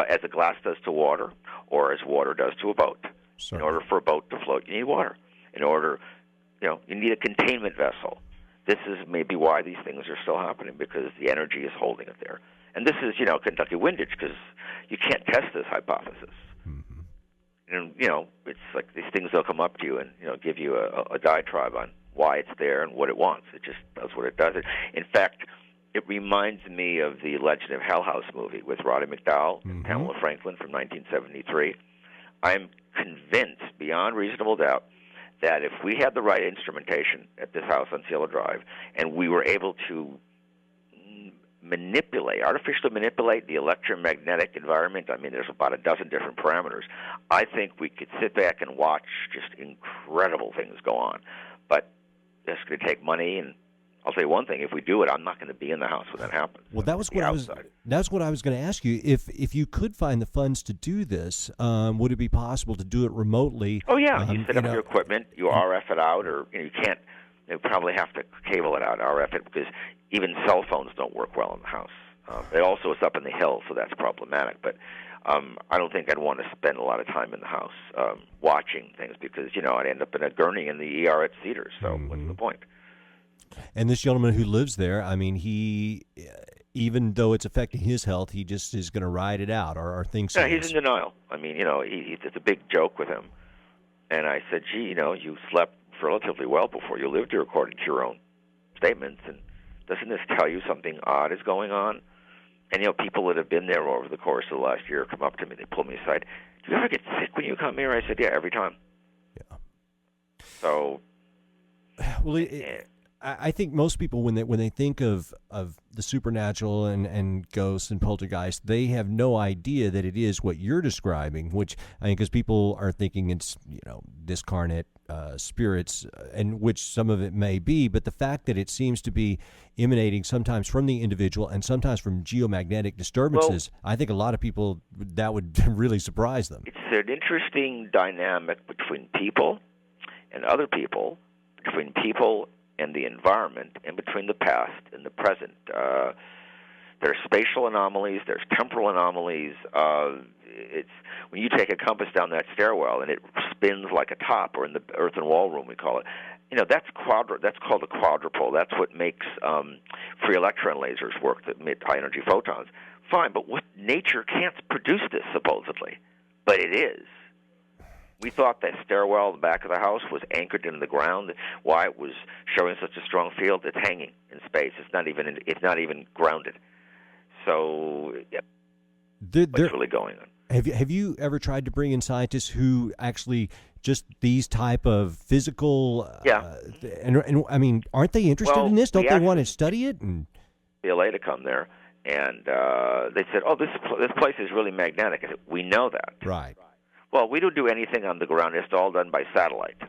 as a glass does to water, or as water does to a boat. Certainly. In order for a boat to float, you need water. In order, you need a containment vessel. This is maybe why these things are still happening, because the energy is holding it there. And this is, Kentucky windage, because you can't test this hypothesis. Mm-hmm. And, it's like these things will come up to you and, give you a diatribe on why it's there and what it wants. It just does what it does. In fact, it reminds me of the Legend of Hell House movie with Roddy McDowell and Pamela Franklin from 1973. I'm convinced, beyond reasonable doubt, that if we had the right instrumentation at this house on Cielo Drive, and we were able to artificially manipulate the electromagnetic environment, I mean, there's about a dozen different parameters, I think we could sit back and watch just incredible things go on. But it's going to take money, and I'll say one thing: if we do it, I'm not going to be in the house when that happens. Well, that's what I was going to ask you. If you could find the funds to do this, would it be possible to do it remotely? Oh yeah, you set up your equipment, you RF it out, or you can't. You probably have to cable it out, RF it, because even cell phones don't work well in the house. It also is up in the hill, so that's problematic. But I don't think I'd want to spend a lot of time in the house watching things, because I'd end up in a gurney in the ER at Cedars. So what's the point? And this gentleman who lives there, I mean, he, even though it's affecting his health, he just is going to ride it out, or things. Yeah, he's in denial. I mean, it's a big joke with him. And I said, gee, you slept relatively well before you lived here, according to your own statements. And doesn't this tell you something odd is going on? And, people that have been there over the course of the last year come up to me, they pull me aside. Do you ever get sick when you come here? I said, yeah, every time. Yeah. So. Well, I think most people, when they think of the supernatural and ghosts and poltergeists, they have no idea that it is what you're describing. Which I think, because people are thinking it's discarnate spirits, and which some of it may be, but the fact that it seems to be emanating sometimes from the individual and sometimes from geomagnetic disturbances, I think a lot of people, that would really surprise them. It's an interesting dynamic between people and other people, between people and the environment, and between the past and the present. There's spatial anomalies, there's temporal anomalies. It's when you take a compass down that stairwell and it spins like a top, or in the earthen wall room we call it. That's called a quadrupole. That's what makes free electron lasers work that emit high energy photons. Fine, but what nature can't produce this supposedly, but it is. We thought that stairwell in the back of the house was anchored into the ground. Why it was showing such a strong field? It's hanging in space. It's not even grounded. So, yeah, what's really going on? Have you ever tried to bring in scientists who actually just these type of physical? And I mean, aren't they interested in this? Don't they want to study it? And UCLA to come there, and they said, "Oh, this place is really magnetic." I said, "We know that, right?" Well, we don't do anything on the ground. It's all done by satellite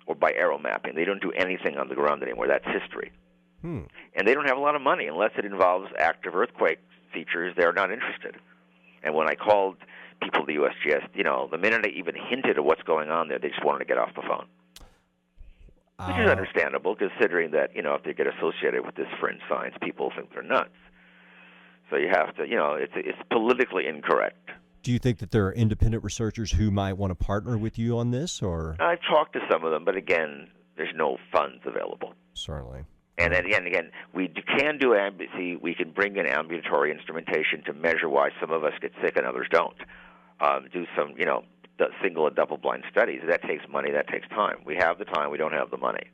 or by aero mapping. They don't do anything on the ground anymore. That's history. And they don't have a lot of money unless it involves active earthquake features. They're not interested. And when I called people at the USGS, the minute I even hinted at what's going on there, they just wanted to get off the phone. which is understandable considering that, if they get associated with this fringe science, people think they're nuts. So you have to, it's politically incorrect. Do you think that there are independent researchers who might want to partner with you on this, or? I've talked to some of them, but again, there's no funds available. Certainly. And then again, we can do we can bring in ambulatory instrumentation to measure why some of us get sick and others don't. Do some, single and double-blind studies. That takes money. That takes time. We have the time. We don't have the money.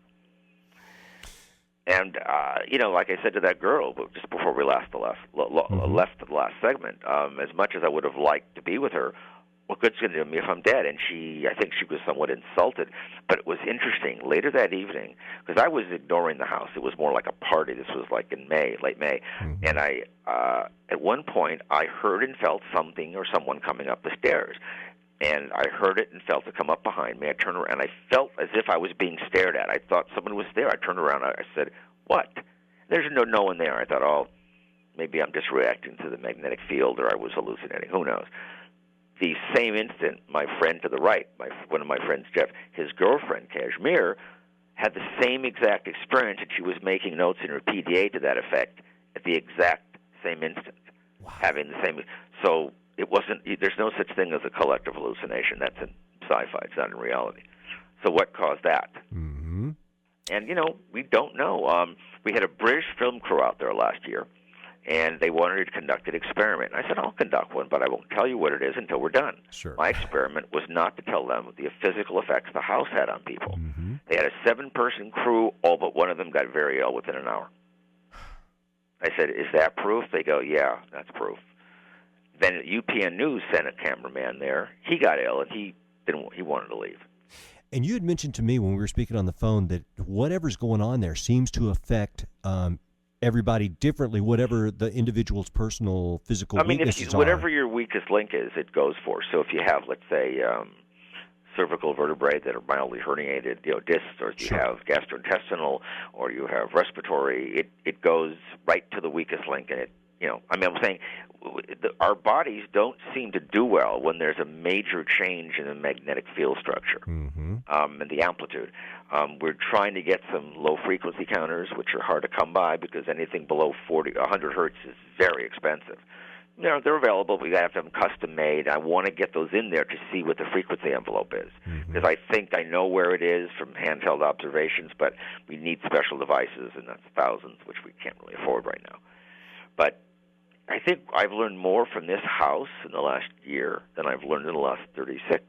And like I said to that girl just before we left the last segment, as much as I would have liked to be with her, what good's going to do me if I'm dead? And I think she was somewhat insulted. But it was interesting. Later that evening, because I was ignoring the house. It was more like a party. This was like in late May. Mm-hmm. And at one point, I heard and felt something or someone coming up the stairs. And I heard it and felt it come up behind me. I turned around, and I felt as if I was being stared at. I thought someone was there. I turned around, I said, "What?" There's no one there. I thought, maybe I'm just reacting to the magnetic field, or I was hallucinating. Who knows? The same instant, my friend to the right, one of my friends, Jeff, his girlfriend, Kashmir, had the same exact experience, and she was making notes in her PDA to that effect at the exact same instant, having the same. So it wasn't. There's no such thing as a collective hallucination. That's in sci-fi. It's not in reality. So what caused that? Mm-hmm. And we don't know. We had a British film crew out there last year. And they wanted to conduct an experiment. I said, I'll conduct one, but I won't tell you what it is until we're done. Sure. My experiment was not to tell them the physical effects the house had on people. Mm-hmm. They had a 7-person crew. All but one of them got very ill within an hour. I said, is that proof? They go, yeah, that's proof. Then UPN News sent a cameraman there. He got ill, and he wanted to leave. And you had mentioned to me when we were speaking on the phone that whatever's going on there seems to affect everybody differently, whatever the individual's personal physical weaknesses are. Whatever your weakest link is, it goes for. So if you have, let's say, cervical vertebrae that are mildly herniated, discs, or if you have gastrointestinal, or you have respiratory, it goes right to the weakest link, and I'm saying our bodies don't seem to do well when there's a major change in the magnetic field structure and the amplitude. We're trying to get some low-frequency counters, which are hard to come by because anything below 100 hertz is very expensive. They're available, but we have to have them custom-made. I want to get those in there to see what the frequency envelope is because I think I know where it is from handheld observations, but we need special devices, and that's thousands, which we can't really afford right now. But I think I've learned more from this house in the last year than I've learned in the last 36.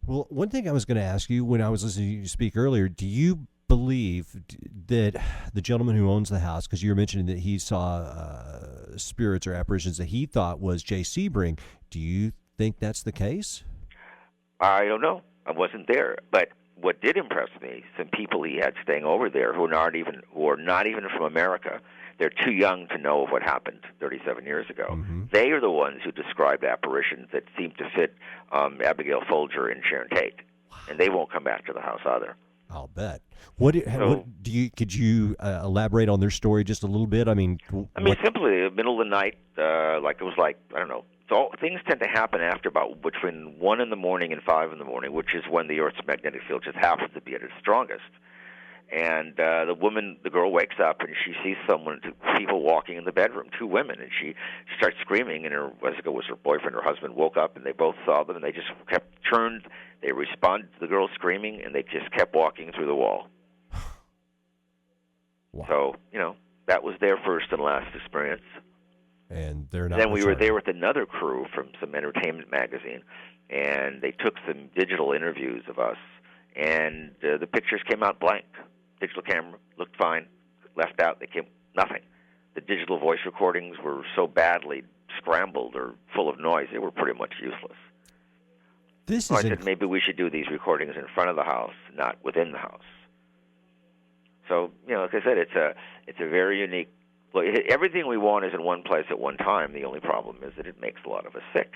Well, one thing I was going to ask you when I was listening to you speak earlier, do you believe that the gentleman who owns the house, because you were mentioning that he saw spirits or apparitions that he thought was Jay Sebring, do you think that's the case? I don't know. I wasn't there. But what did impress me, some people he had staying over there who are not even from America. They're too young to know of what happened 37 years ago. Mm-hmm. They are the ones who described apparitions that seem to fit Abigail Folger and Sharon Tate, and they won't come back to the house either. I'll bet. Could you elaborate on their story just a little bit? Simply in the middle of the night, I don't know. So things tend to happen after about between 1 in the morning and 5 in the morning, which is when the Earth's magnetic field just happens to be at its strongest. And the girl wakes up and she sees people walking in the bedroom, 2 women, and she starts screaming. And was her boyfriend or husband woke up, and they both saw them, and they just turned. They responded to the girl screaming, and they just kept walking through the wall. Wow. So that was their first and last experience. And they're not. Then we were there with another crew from some entertainment magazine, and they took some digital interviews of us, and the pictures came out blank. Digital camera looked fine, left out, they came nothing. The digital voice recordings were so badly scrambled or full of noise, they were pretty much useless. I said maybe we should do these recordings in front of the house, not within the house. So, like I said, it's a very unique. Look, everything we want is in one place at one time. The only problem is that it makes a lot of us sick.